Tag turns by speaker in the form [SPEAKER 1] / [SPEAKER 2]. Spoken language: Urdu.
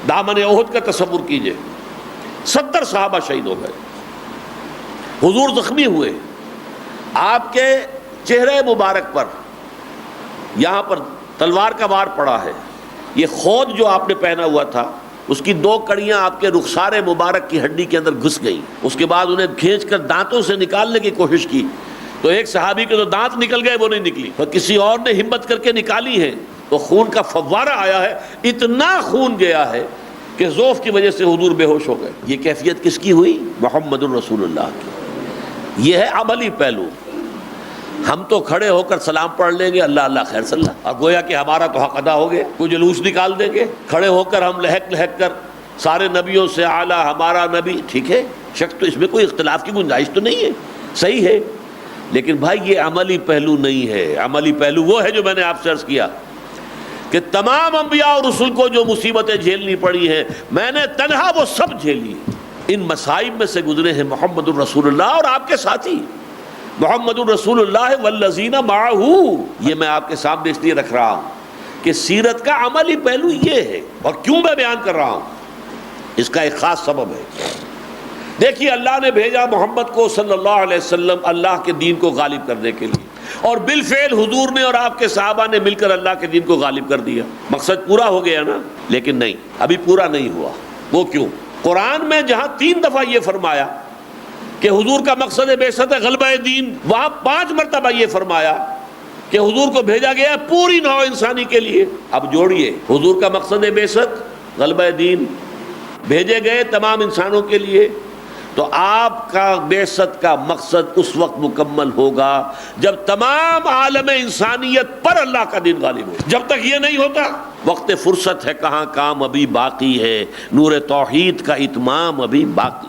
[SPEAKER 1] دامن احد کا تصور کیجئے، 70 صحابہ شہید ہو گئے، حضور زخمی ہوئے، آپ کے چہرے مبارک پر یہاں پر تلوار کا وار پڑا ہے، یہ خود جو آپ نے پہنا ہوا تھا اس کی 2 کڑیاں آپ کے رخسار مبارک کی ہڈی کے اندر گھس گئیں، اس کے بعد انہیں کھینچ کر دانتوں سے نکالنے کی کوشش کی تو ایک صحابی کے تو دانت نکل گئے، وہ نہیں نکلی، اور کسی اور نے ہمت کر کے نکالی ہے تو خون کا فوارہ آیا ہے، اتنا خون گیا ہے کہ ذوف کی وجہ سے حضور بے ہوش ہو گئے۔ یہ کیفیت کس کی ہوئی؟ محمد الرسول اللہ کی۔ یہ ہے عملی پہلو۔ ہم تو کھڑے ہو کر سلام پڑھ لیں گے، اللہ اللہ خیر صلی اللہ، اور گویا کہ ہمارا تو حق ادا ہو گیا، کوئی جلوس نکال دیں گے، کھڑے ہو کر ہم لہک لہک کر سارے نبیوں سے اعلیٰ ہمارا نبی، ٹھیک ہے، شک تو اس میں کوئی اختلاف کی گنجائش تو نہیں ہے، صحیح ہے، لیکن بھائی یہ عملی پہلو نہیں ہے۔ عملی پہلو وہ ہے جو میں نے آپ سے عرض کیا کہ تمام انبیاء اور رسول کو جو مصیبتیں جھیلنی پڑی ہیں، میں نے تنہا وہ سب جھیلی۔ ان مصائب میں سے گزرے ہیں محمد الرسول اللہ اور آپ کے ساتھی، محمد الرسول اللہ والذین معہ۔ یہ میں آپ کے سامنے اس لیے رکھ رہا ہوں کہ سیرت کا عملی پہلو یہ ہے، اور کیوں میں بیان کر رہا ہوں اس کا ایک خاص سبب ہے۔ دیکھیے اللہ نے بھیجا محمد کو صلی اللہ علیہ وسلم اللہ کے دین کو غالب کرنے کے لیے، اور بالفعل حضور نے اور آپ کے صحابہ نے مل کر اللہ کے دین کو غالب کر دیا۔ مقصد پورا ہو گیا نا؟ لیکن نہیں، ابھی پورا نہیں ہوا۔ وہ کیوں؟ قرآن میں جہاں 3 دفعہ یہ فرمایا کہ حضور کا مقصد بعثت ہے غلبہ دین، وہاں 5 مرتبہ یہ فرمایا کہ حضور کو بھیجا گیا ہے پوری نوع انسانی کے لیے۔ اب جوڑیے، حضور کا مقصد بعثت غلبہ دین، بھیجے گئے تمام انسانوں کے لیے، تو آپ کا بعثت کا مقصد اس وقت مکمل ہوگا جب تمام عالم انسانیت پر اللہ کا دین غالب ہو۔ جب تک یہ نہیں ہوتا، وقت فرصت ہے کہاں، کام ابھی باقی ہے، نور توحید کا اتمام ابھی باقی